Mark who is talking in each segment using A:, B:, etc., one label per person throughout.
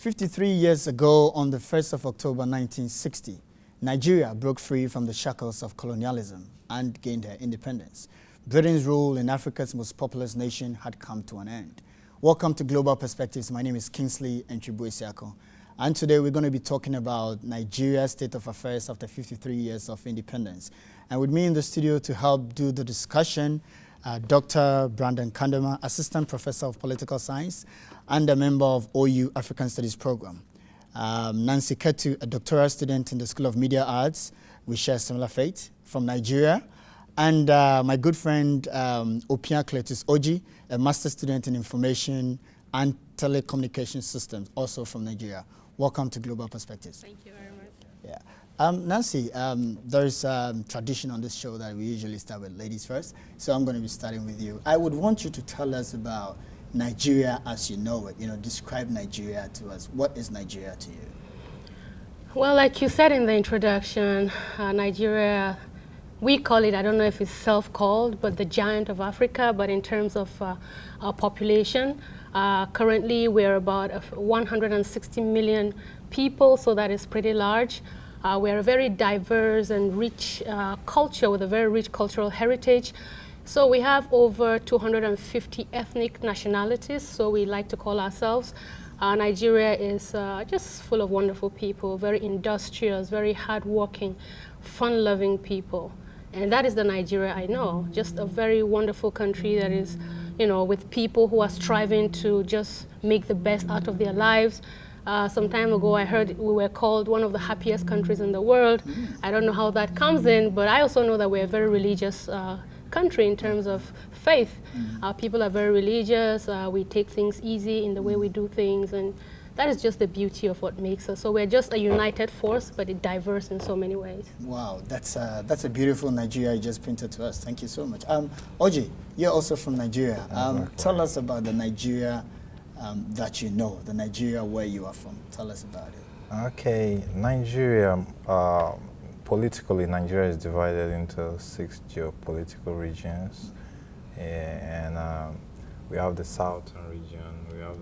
A: 53 years ago, on the 1st of October 1960, Nigeria broke free from the shackles of colonialism and gained her independence. Britain's rule in Africa's most populous nation had come to an end. Welcome to Global Perspectives. My name is Kingsley Enchibuesiako, and today we're going to be talking about Nigeria's state of affairs after 53 years of independence. And with me in the studio to help do the discussion, Dr. Brandon Kandema, Assistant Professor of Political Science and a member of OU African Studies Program. Nancy Ketu, a doctoral student in the School of Media Arts. We share similar fate, from Nigeria. And my good friend Opia Cletus Oji, a master's student in Information and Telecommunication Systems, also from Nigeria. Welcome to Global Perspectives.
B: Thank you very much.
A: Yeah. Nancy, there's a tradition on this show that we usually start with ladies first, so I'm going to be starting with you. I would want you to tell us about Nigeria as you know it. Describe Nigeria to us. What is Nigeria to you?
B: Well, like you said in the introduction, Nigeria, we call it, I don't know if it's self-called, but the giant of Africa, but in terms of our population, currently we're about 160 million people, so that is pretty large. We're a very diverse and rich culture with a very rich cultural heritage. So we have over 250 ethnic nationalities, so we like to call ourselves. Nigeria is just full of wonderful people, very industrious, very hardworking, fun-loving people. And that is the Nigeria I know, just a very wonderful country that is, with people who are striving to just make the best out of their lives. Some time ago, I heard we were called one of the happiest countries in the world. I don't know how that comes in, but I also know that we're a very religious country in terms of faith. Our people are very religious. We take things easy in the way we do things, and that is just the beauty of what makes us. So we're just a united force, but it diverse in so many ways. Wow,
A: that's a beautiful Nigeria you just painted to us. Thank you so much. Oji, you're also from Nigeria. Tell us about the Nigeria that you know, the Nigeria where you are from. Tell us about it.
C: Okay, Nigeria, politically, Nigeria is divided into 6 geopolitical regions. And we have the southern region, we have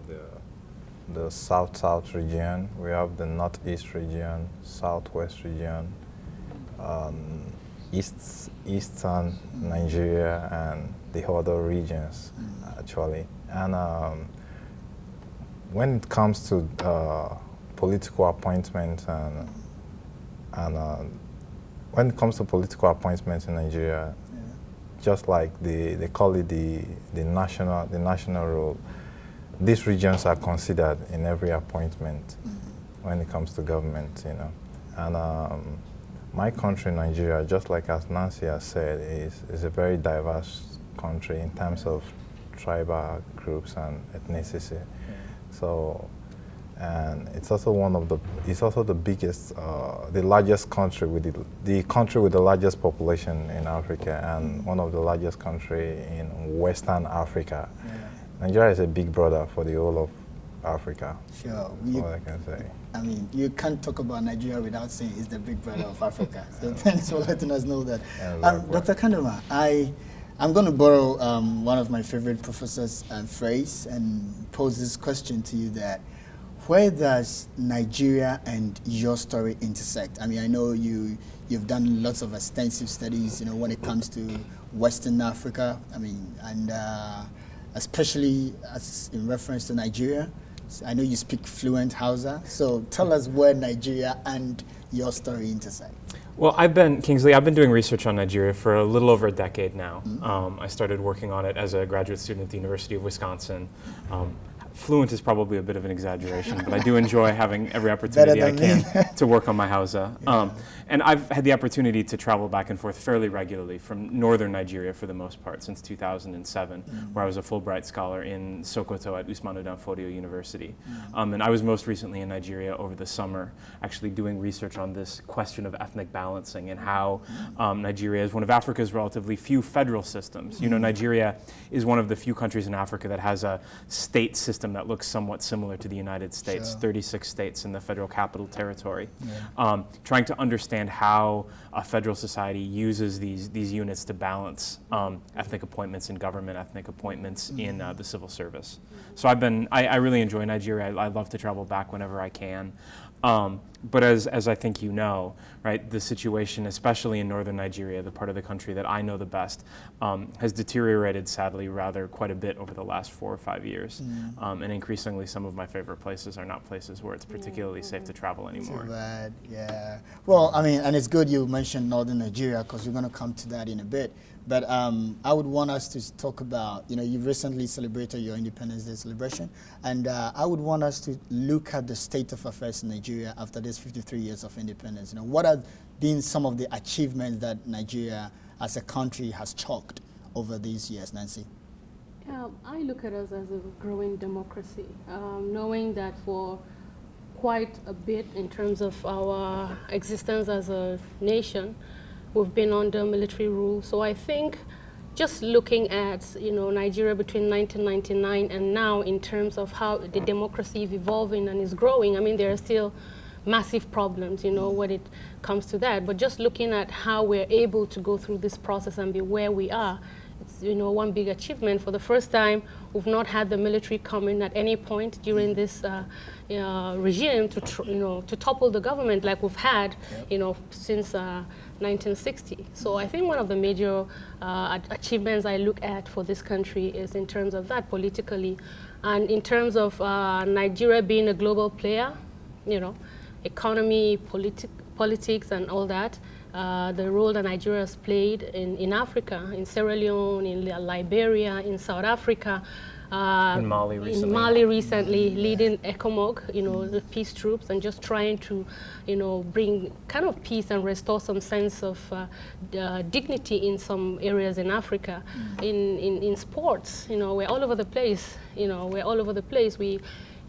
C: the south-south region, we have the northeast region, southwest region, eastern Nigeria, and the other regions, actually. And when it comes to political appointments when it comes to political appointments in Nigeria, just like they call it the national role, these regions are considered in every appointment when it comes to government, And my country, Nigeria, just like as Nancy has said, is a very diverse country in terms of tribal groups and ethnicity. So, and it's also the biggest, the largest country the country with the largest population in Africa, and one of the largest country in Western Africa. Nigeria is a big brother for the whole of Africa. Sure. That's all I can say.
A: I mean, you can't talk about Nigeria without saying it's the big brother of Africa. So thanks for letting us know that. Dr. Kandema, I'm going to borrow one of my favorite professors' phrase and pose this question to you: that where does Nigeria and your story intersect? I mean, I know you've done lots of extensive studies, when it comes to Western Africa. I mean, and especially as in reference to Nigeria. I know you speak fluent Hausa, so tell us where Nigeria and your story intersect.
D: Well, Kingsley, I've been doing research on Nigeria for a little over a decade now. I started working on it as a graduate student at the University of Wisconsin. Fluent is probably a bit of an exaggeration, but I do enjoy having every opportunity I can to work on my Hausa. And I've had the opportunity to travel back and forth fairly regularly from northern Nigeria for the most part since 2007, where I was a Fulbright scholar in Sokoto at Usmanu Danfodio University. And I was most recently in Nigeria over the summer, actually doing research on this question of ethnic balancing and how Nigeria is one of Africa's relatively few federal systems. Nigeria is one of the few countries in Africa that has a state system system that looks somewhat similar to the United States,
A: Sure.
D: 36 states in the Federal Capital Territory.
A: Yeah.
D: Trying to understand how a federal society uses these units to balance ethnic appointments in government, ethnic appointments in the civil service. So I really enjoy Nigeria. I love to travel back whenever I can. But as I think you know, right, the situation, especially in northern Nigeria, the part of the country that I know the best, has deteriorated sadly rather quite a bit over the last 4 or 5 years. And increasingly some of my favorite places are not places where it's particularly safe to travel anymore.
A: Too bad, yeah. Well, I mean, and it's good you mentioned northern Nigeria because we're going to come to that in a bit. But I would want us to talk about, you recently celebrated your Independence Day celebration, and I would want us to look at the state of affairs in Nigeria after this 53 years of independence. What have been some of the achievements that Nigeria as a country has chalked over these years, Nancy?
B: I look at us as a growing democracy, knowing that for quite a bit in terms of our existence as a nation, we've been under military rule. So I think just looking at Nigeria between 1999 and now in terms of how the democracy is evolving and is growing, I mean, there are still massive problems, when it comes to that. But just looking at how we're able to go through this process and be where we are, it's one big achievement. For the first time, we've not had the military come in at any point during this regime to topple the government like we've had, since 1960. So I think one of the major achievements I look at for this country is in terms of that politically, and in terms of Nigeria being a global player, economy, politics, and all that. The role that Nigeria has played in Africa, in Sierra Leone, in Liberia, in South Africa,
D: in Mali recently,
B: leading ECOMOG, the peace troops, and just trying to, bring kind of peace and restore some sense of dignity in some areas in Africa. In sports, we're all over the place. We're all over the place. We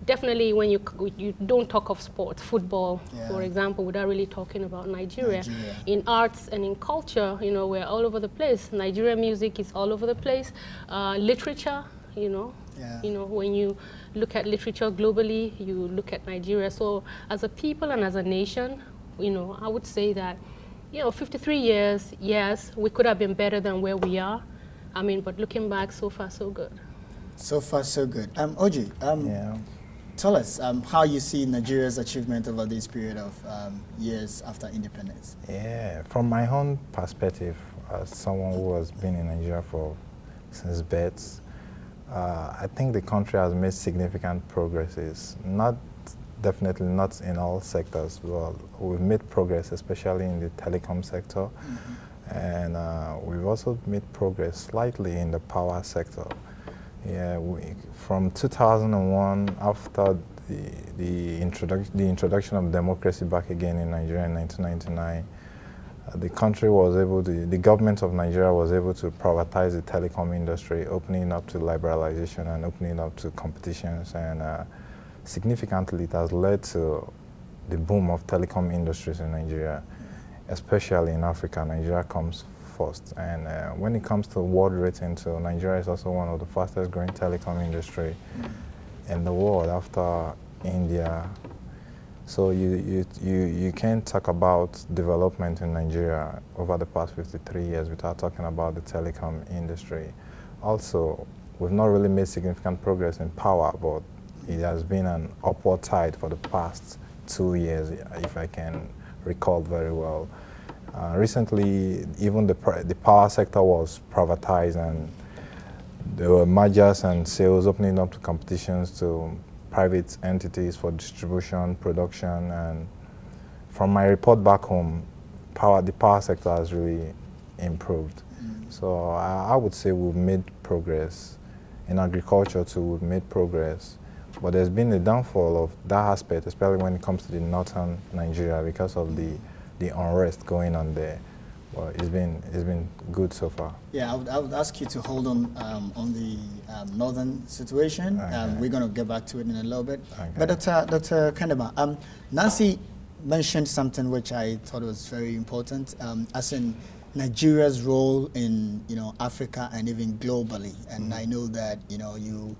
B: definitely, when you don't talk of sports, football, for example, without really talking about Nigeria. In arts and in culture, we're all over the place. Nigeria music is all over the place. Literature, when you look at literature globally, you look at Nigeria. So as a people and as a nation, I would say that, 53 years, yes, we could have been better than where we are. I mean, but looking back, so far, so good.
A: So far, so good. Oji, tell us how you see Nigeria's achievement over this period of years after independence.
C: Yeah, from my own perspective, as someone who has been in Nigeria since birth, I think the country has made significant progresses. Definitely not in all sectors, but we've made progress, especially in the telecom sector, and we've also made progress slightly in the power sector. Yeah, from 2001, after the introduction of democracy back again in Nigeria in 1999, the government of Nigeria was able to privatize the telecom industry, opening up to liberalization and opening up to competitions, and significantly it has led to the boom of telecom industries in Nigeria, especially in Africa. Nigeria comes first, and when it comes to world rating too, Nigeria is also one of the fastest growing telecom industry in the world after India. So you can't talk about development in Nigeria over the past 53 years without talking about the telecom industry. Also, we've not really made significant progress in power, but it has been an upward tide for the past 2 years, if I can recall very well. Recently, even the power sector was privatized, and there were mergers and sales opening up to competitions to private entities for distribution, production, and from my report back home, the power sector has really improved. So I would say we've made progress. In agriculture too, we've made progress. But there's been a downfall of that aspect, especially when it comes to the northern Nigeria, because of the unrest going on there. Well, it's been good so far.
A: Yeah, I would ask you to hold on the northern situation.
C: Okay.
A: We're going to get back to it in a little bit.
C: Okay.
A: But Dr. Kandema, Nancy mentioned something which I thought was very important, as in Nigeria's role in Africa and even globally. And I know that you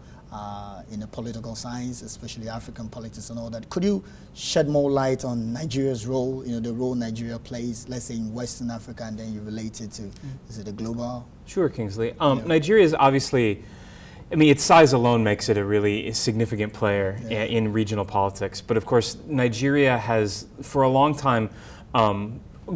A: in the political science, especially African politics and all that. Could you shed more light on Nigeria's role, the role Nigeria plays, let's say in Western Africa, and then you relate it to, is it a global?
D: Sure, Kingsley. Nigeria is obviously, its size alone makes it a really significant player in regional politics. But of course, Nigeria has, for a long time,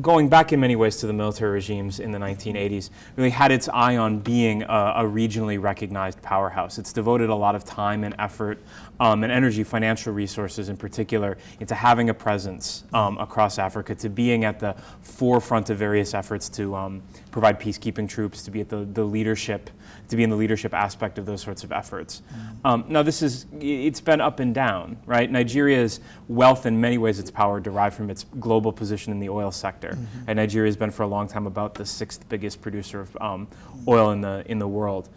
D: going back in many ways to the military regimes in the 1980s, really had its eye on being a regionally recognized powerhouse. It's devoted a lot of time and effort and energy, financial resources in particular, into having a presence across Africa, to being at the forefront of various efforts to provide peacekeeping troops, to be at the leadership, to be in the leadership aspect of those sorts of efforts. Now it's been up and down, right? Nigeria's wealth, in many ways its power, derived from its global position in the oil sector. And Nigeria has been for a long time about the 6th biggest producer of oil in the world.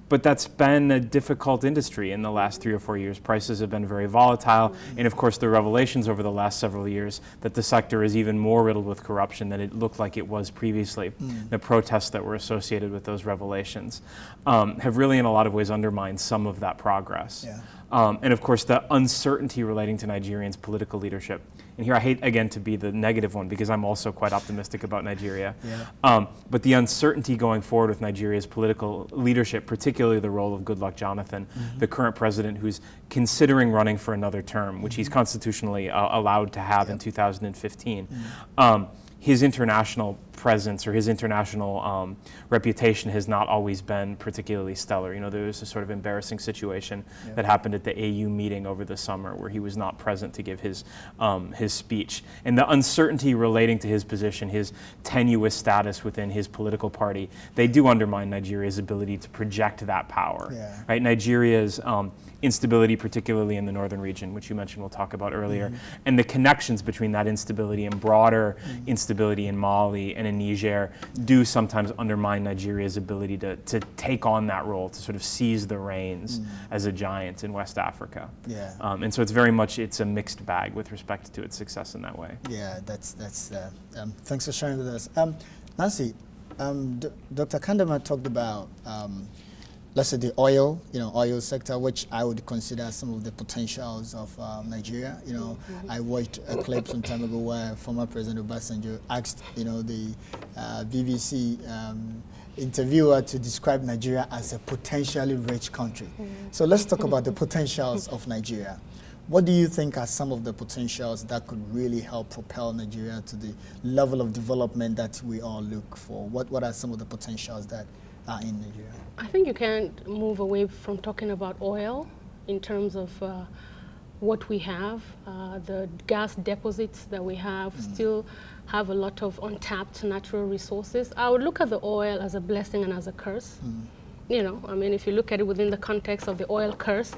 D: But that's been a difficult industry in the last 3 or 4 years. Prices have been very volatile, and of course the revelations over the last several years that the sector is even more riddled with corruption than it looked like it was previously. The protests that were associated with those revelations have really in a lot of ways undermined some of that progress. And of course the uncertainty relating to Nigerians' political leadership. And here I hate again to be the negative one because I'm also quite optimistic about Nigeria. But the uncertainty going forward with Nigeria's political leadership, particularly the role of Goodluck Jonathan, the current president who's considering running for another term, which he's constitutionally allowed to have in 2015. His international presence or his international reputation has not always been particularly stellar. There was a sort of embarrassing situation that happened at the AU meeting over the summer where he was not present to give his speech. And the uncertainty relating to his position, his tenuous status within his political party, they do undermine Nigeria's ability to project that power. Right? Nigeria's instability, particularly in the northern region, which you mentioned we'll talk about earlier, and the connections between that instability and broader instability in Mali and in Niger do sometimes undermine Nigeria's ability to take on that role, to sort of seize the reins as a giant in West Africa. And so it's a mixed bag with respect to its success in that way.
A: That's thanks for sharing with us. Nancy, Dr. Kandama talked about let's say the oil sector, which I would consider some of the potentials of Nigeria. I watched a clip some time ago where former President Obasanjo asked, the BBC interviewer to describe Nigeria as a potentially rich country. So let's talk about the potentials of Nigeria. What do you think are some of the potentials that could really help propel Nigeria to the level of development that we all look for? What are some of the potentials that are in Nigeria?
B: I think you can't move away from talking about oil in terms of what we have. The gas deposits that we have still have a lot of untapped natural resources. I would look at the oil as a blessing and as a curse. If you look at it within the context of the oil curse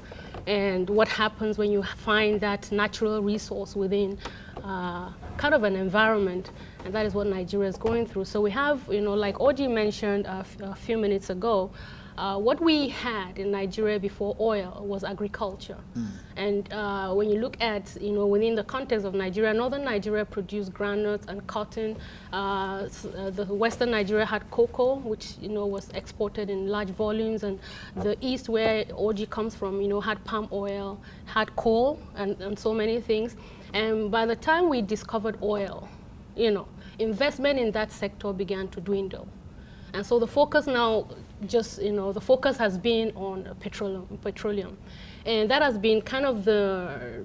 B: and what happens when you find that natural resource within kind of an environment, and that is what Nigeria is going through. So we have, like Oji mentioned a few minutes ago, what we had in Nigeria before oil was agriculture. And when you look at, within the context of Nigeria, northern Nigeria produced groundnuts and cotton. The western Nigeria had cocoa, which, was exported in large volumes. And the east, where Oji comes from, had palm oil, had coal, and so many things. And by the time we discovered oil, investment in that sector began to dwindle. And so the focus now the focus has been on petroleum. And that has been kind of the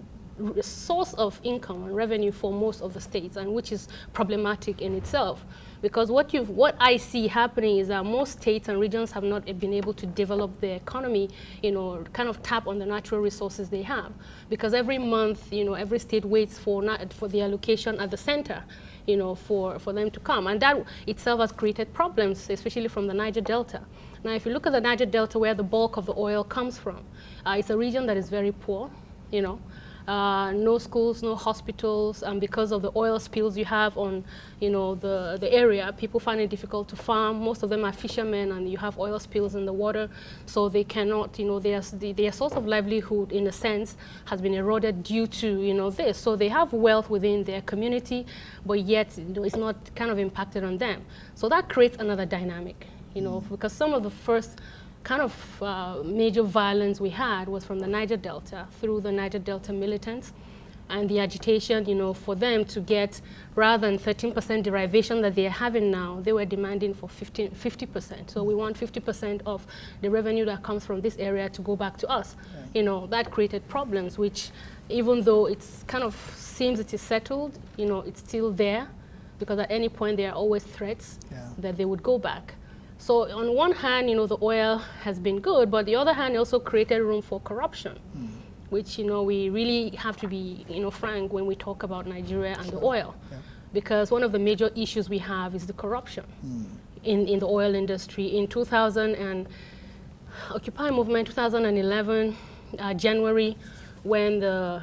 B: source of income and revenue for most of the states, and which is problematic in itself. Because what I see happening is that most states and regions have not been able to develop their economy, kind of tap on the natural resources they have. Because every month, every state waits for the allocation at the center, for them to come. And that itself has created problems, especially from the Niger Delta. Now, if you look at the Niger Delta, where the bulk of the oil comes from, it's a region that is very poor, no schools, no hospitals, and because of the oil spills you have on, the area, people find it difficult to farm. Most of them are fishermen, and you have oil spills in the water, so they cannot, their source of livelihood, in a sense, has been eroded due to, this. So they have wealth within their community, but yet, it's not kind of impacted on them. So that creates another dynamic, because some of the first kind of major violence we had was from the Niger Delta, through the Niger Delta militants, and the agitation, you know, for them to get, rather than 13% derivation that they're having now, they were demanding for 50%. So we want 50% of the revenue that comes from this area to go back to us. Right. You know, that created problems, which even though it's kind of seems it is settled, you know, it's still there, because at any point there are always threats that they would go back. So on one hand, you know, the oil has been good, but the other hand, it also created room for corruption. Which, you know, we really have to be, you know, frank when we talk about Nigeria and the oil. Because one of the major issues we have is the corruption in the oil industry. In 2000 and Occupy movement, 2011, January, when the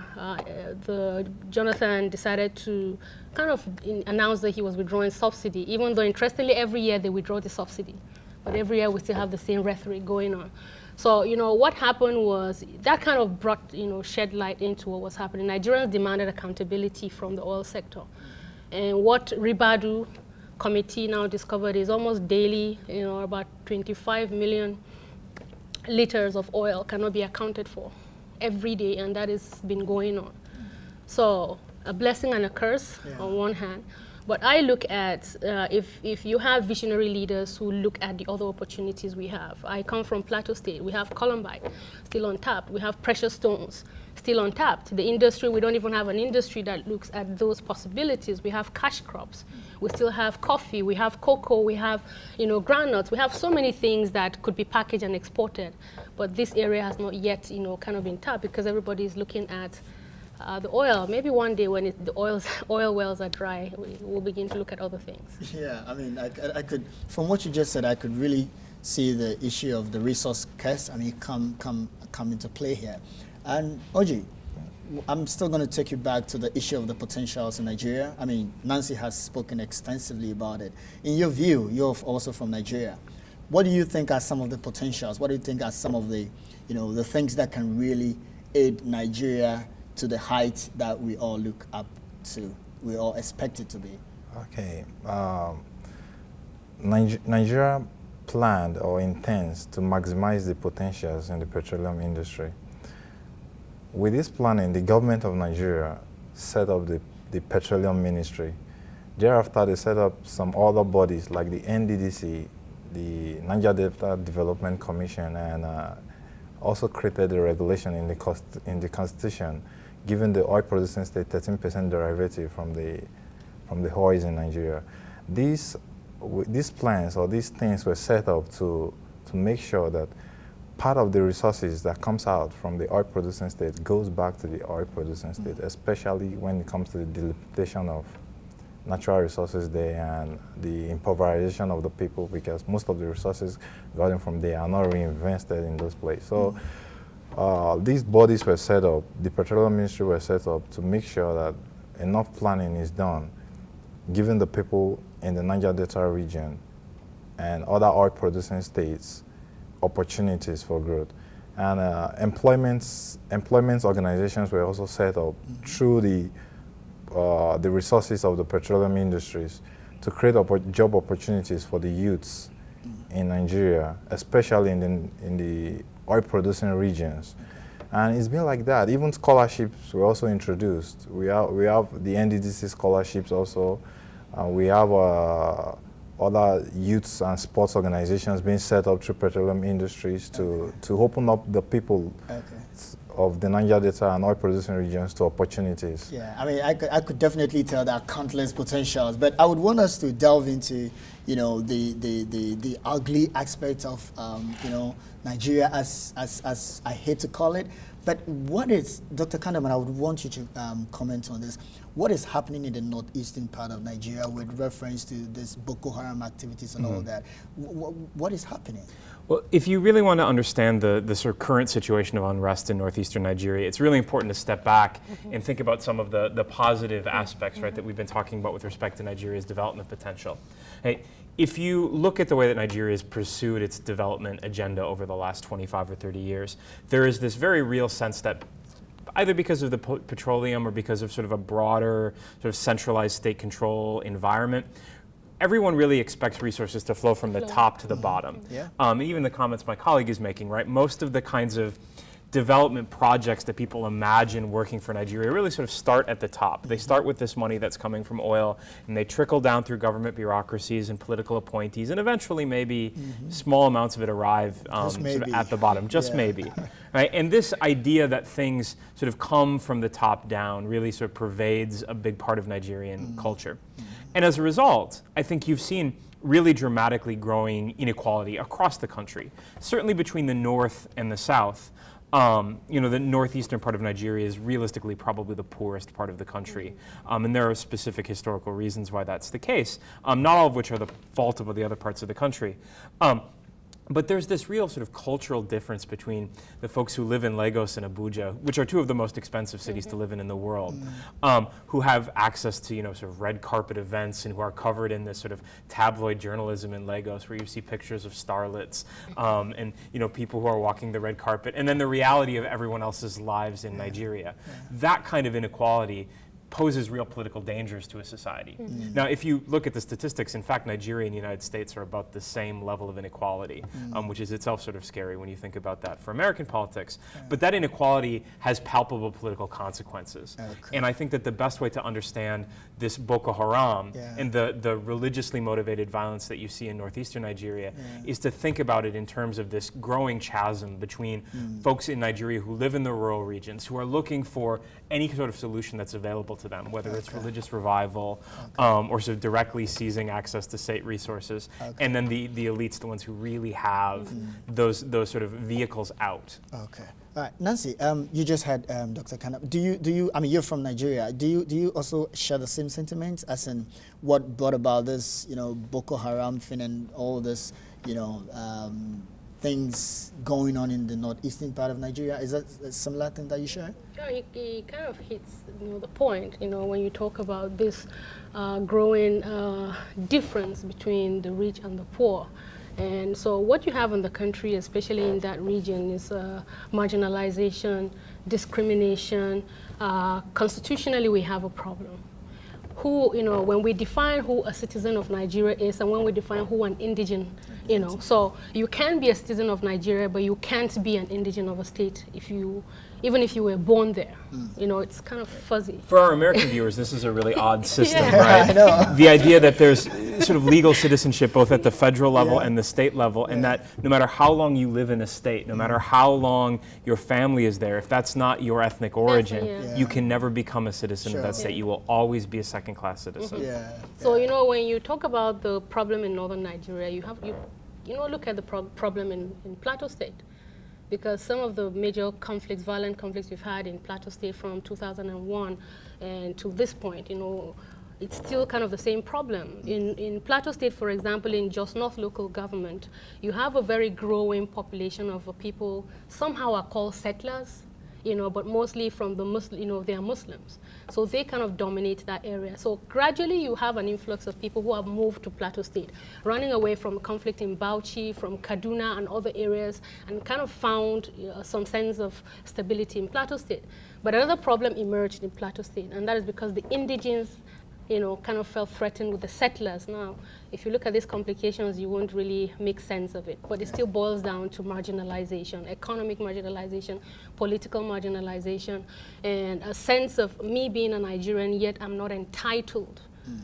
B: Jonathan decided to kind of announce that he was withdrawing subsidy, even though interestingly every year they withdraw the subsidy. But every year we still have the same rhetoric going on. So, you know, what happened was that kind of brought, you know, shed light into what was happening. Nigerians demanded accountability from the oil sector. And what Ribadu committee now discovered is almost daily, you know, about 25 million liters of oil cannot be accounted for every day, and that has been going on. So, a blessing and a curse on one hand. But I look at, if you have visionary leaders who look at the other opportunities we have. I come from Plateau State. We have columbite, still untapped. We have precious stones, still untapped. The industry, we don't even have an industry that looks at those possibilities. We have cash crops. We still have coffee. We have cocoa. We have, you know, groundnuts. We have so many things that could be packaged and exported. But this area has not yet, you know, kind of been tapped, because everybody is looking at the oil. Maybe one day when the oil wells are dry, we'll begin to look at other things. Yeah,
A: I mean, I could, from what you just said, I could really see the issue of the resource curse, I mean, come into play here. And Oji, I'm still going to take you back to the issue of the potentials in Nigeria. I mean, Nancy has spoken extensively about it. In your view, you're also from Nigeria. What do you think are some of the potentials? What do you think are some of the, you know, the things that can really aid Nigeria to the height that we all look up to, we all expect it to be?
C: Okay. Nigeria planned or intends to maximize the potentials in the petroleum industry. With this planning, the government of Nigeria set up the Petroleum Ministry. Thereafter, they set up some other bodies like the NDDC, the Niger Delta Development Commission, and also created a regulation in the Constitution, giving the oil producing state 13% derivative from the oils in Nigeria. These plans or these things were set up to make sure that part of the resources that comes out from the oil producing state goes back to the oil producing state, especially when it comes to the depletion of natural resources there and the impoverization of the people, because most of the resources gotten from there are not reinvested in those places. So these bodies were set up, the Petroleum Ministry were set up to make sure that enough planning is done, giving the people in the Niger Delta region and other oil producing states opportunities for growth. And employment organizations were also set up through the resources of the petroleum industries to create job opportunities for the youths in Nigeria, especially in the oil-producing regions. And it's been like that. Even scholarships were also introduced. We have the NDDC scholarships also. We have other youths and sports organizations being set up through petroleum industries to open up the people of the Niger Delta and oil-producing regions to opportunities.
A: Yeah, I mean, I could definitely tell there are countless potentials, but I would want us to delve into, you know, the ugly aspect of, you know, Nigeria, as I hate to call it. But what is, Dr. Kandaman, I would want you to comment on this. What is happening in the northeastern part of Nigeria with reference to this Boko Haram activities and all that? What is happening?
D: Well, if you really want to understand the sort of current situation of unrest in northeastern Nigeria, it's really important to step back and think about some of the positive aspects, right, that we've been talking about with respect to Nigeria's development potential. Hey, if you look at the way that Nigeria has pursued its development agenda over the last 25 or 30 years, there is this very real sense that either because of the petroleum or because of sort of a broader sort of centralized state control environment, everyone really expects resources to flow from the top to the bottom.
A: Yeah.
D: Even the comments my colleague is making, right? Most of the kinds of development projects that people imagine working for Nigeria really sort of start at the top. They start with this money that's coming from oil, and they trickle down through government bureaucracies and political appointees, and eventually maybe small amounts of it arrive sort of at the bottom, just maybe. Right? And this idea that things sort of come from the top down really sort of pervades a big part of Nigerian culture. And as a result, I think you've seen really dramatically growing inequality across the country, certainly between the north and the south. The northeastern part of Nigeria is realistically probably the poorest part of the country. And there are specific historical reasons why that's the case, not all of which are the fault of the other parts of the country. But there's this real sort of cultural difference between the folks who live in Lagos and Abuja, which are two of the most expensive cities to live in the world, who have access to, sort of red carpet events and who are covered in this sort of tabloid journalism in Lagos where you see pictures of starlets and, people who are walking the red carpet, and then the reality of everyone else's lives in Nigeria. That kind of inequality poses real political dangers to a society. Now, if you look at the statistics, in fact, Nigeria and the United States are about the same level of inequality, which is itself sort of scary when you think about that for American politics. But that inequality has palpable political consequences. And I think that the best way to understand this Boko Haram and the religiously motivated violence that you see in northeastern Nigeria is to think about it in terms of this growing chasm between folks in Nigeria who live in the rural regions, who are looking for any sort of solution that's available to them, whether it's religious revival or sort of directly seizing access to state resources, and then the elites, the ones who really have those sort of vehicles out.
A: Okay. All right, Nancy, you just had Dr. Kana. Do you? I mean, you're from Nigeria. Do you also share the same sentiments as in what brought about this, Boko Haram thing and all this, things going on in the northeastern part of Nigeria? Is that a similar thing that you share?
B: Yeah, he kind of hits the point, when you talk about this growing difference between the rich and the poor. And so what you have in the country, especially in that region, is marginalization, discrimination. Constitutionally, we have a problem. When we define who a citizen of Nigeria is and when we define who an indigene, so you can be a citizen of Nigeria, but you can't be an indigene of a state even if you were born there. It's kind of fuzzy.
D: For our American viewers, this is a really odd system, right? I know. The idea that there's sort of legal citizenship both at the federal level and the state level, and that no matter how long you live in a state, no matter how long your family is there, if that's not your ethnic origin, you can never become a citizen of that state. You will always be a second-class citizen.
B: So, when you talk about the problem in northern Nigeria, you look at the problem in Plateau State. Because some of the major conflicts, violent conflicts we've had in Plateau State from 2001 and to this point, it's still kind of the same problem. In Plateau State, for example, in Jos North local government, you have a very growing population of people, somehow are called settlers, but mostly from the Muslim, they are Muslims. So they kind of dominate that area. So gradually you have an influx of people who have moved to Plateau State, running away from conflict in Bauchi, from Kaduna and other areas, and kind of found some sense of stability in Plateau State. But another problem emerged in Plateau State, and that is because the indigenes kind of felt threatened with the settlers. Now, if you look at these complications, you won't really make sense of it. But it still boils down to marginalization, economic marginalization, political marginalization, and a sense of me being a Nigerian, yet I'm not entitled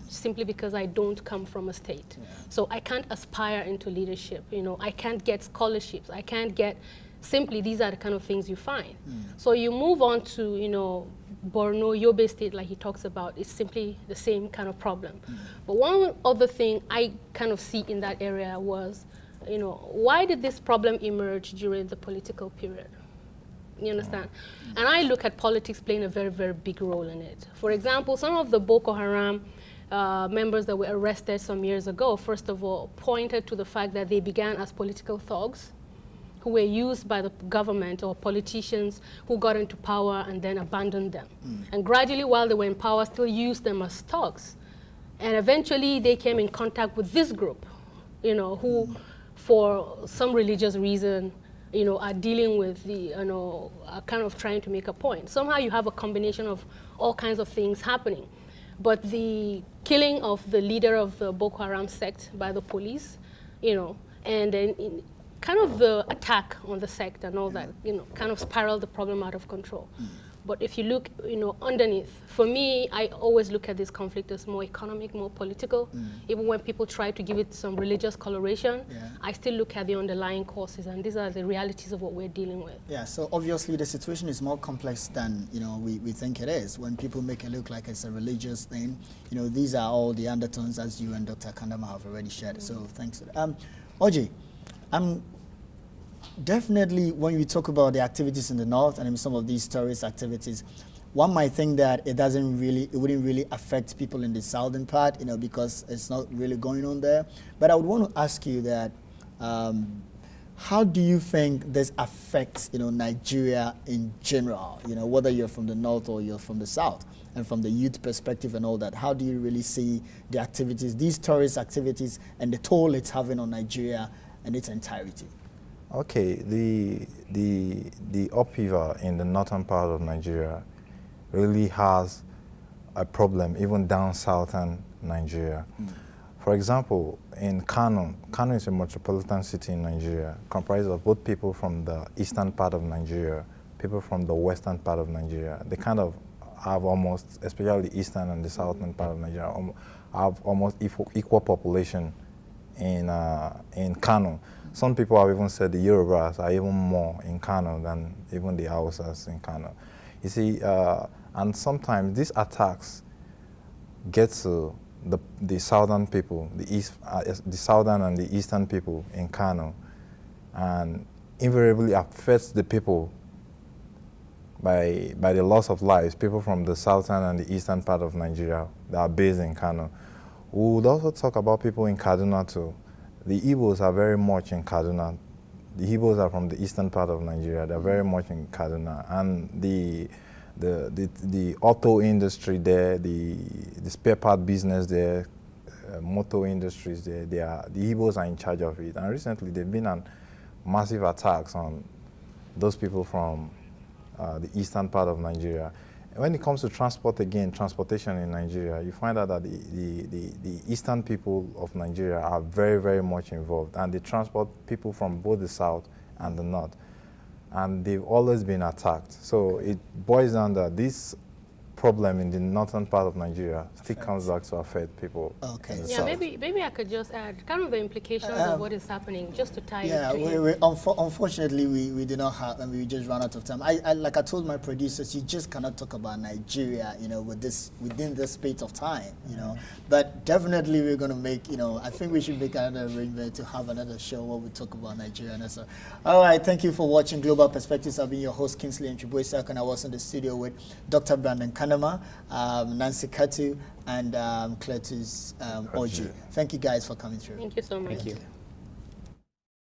B: simply because I don't come from a state. So I can't aspire into leadership. I can't get scholarships. I can't get, simply these are the kind of things you find. So you move on to, Borno, Yobe State, like he talks about, is simply the same kind of problem. But one other thing I kind of see in that area was, why did this problem emerge during the political period? You understand? And I look at politics playing a very, very big role in it. For example, some of the Boko Haram members that were arrested some years ago, first of all, pointed to the fact that they began as political thugs who were used by the government or politicians who got into power and then abandoned them. And gradually, while they were in power, still used them as thugs. And eventually, they came in contact with this group, who, for some religious reason, are dealing with the, are kind of trying to make a point. Somehow you have a combination of all kinds of things happening. But the killing of the leader of the Boko Haram sect by the police, you know, and then kind of the attack on the sect and all that, you know, kind of spiraled the problem out of control. But if you look, you know, underneath, for me, I always look at this conflict as more economic, more political. Even when people try to give it some religious coloration, I still look at the underlying causes, and these are the realities of what we're dealing with.
A: Yeah, so obviously the situation is more complex than, you know, we think it is. When people make it look like it's a religious thing, you know, these are all the undertones, as you and Dr. Kandama have already shared. So thanks. Oji, definitely, when we talk about the activities in the north and some of these terrorist activities, one might think that it wouldn't really affect people in the southern part, you know, because it's not really going on there. But I would want to ask you that, how do you think this affects, you know, Nigeria in general? You know, whether you're from the north or you're from the south, and from the youth perspective and all that, how do you really see the activities, these terrorist activities, and the toll it's having on Nigeria in its entirety?
C: Okay, the upheaval in the northern part of Nigeria really has a problem even down southern Nigeria. For example, in Kano is a metropolitan city in Nigeria, comprised of both people from the eastern part of Nigeria, people from the western part of Nigeria. They kind of have almost, especially the eastern and the southern part of Nigeria, have almost equal population in Kano. Some people have even said the Yorubas are even more in Kano than even the Hausas in Kano. You see, and sometimes these attacks get to the southern people, the southern and the eastern people in Kano, and invariably affects the people by the loss of lives, people from the southern and the eastern part of Nigeria that are based in Kano. We would also talk about people in Kaduna too. The Igbos are very much in Kaduna. The Igbos are from the eastern part of Nigeria. They're very much in Kaduna. And the auto industry there, the spare part business there, motor industries there, the Igbos are in charge of it. And recently there have been massive attacks on those people from the eastern part of Nigeria. When it comes to transportation in Nigeria, you find out that the eastern people of Nigeria are very, very much involved, and they transport people from both the south and the north, and they've always been attacked. So it boils down that this problem in the northern part of Nigeria still comes back to affect people.
A: Okay.
B: Yeah, maybe I could just add kind of the implications of what is happening, just to tie it to it.
A: Unfortunately, we did not have, and we just ran out of time. Like I told my producers, you just cannot talk about Nigeria, you know, within this space of time, you know. But definitely we're going to make, you know, I think we should make another arrangement to have another show where we talk about Nigeria. And so, all right, thank you for watching Global Perspectives. I've been your host, Kingsley Nchibuesak, and I was in the studio with Dr. Brandon Kanama, Nancy Katu, and Cletus Oji. Thank you guys for coming through.
B: Thank you so much.
D: Thank you.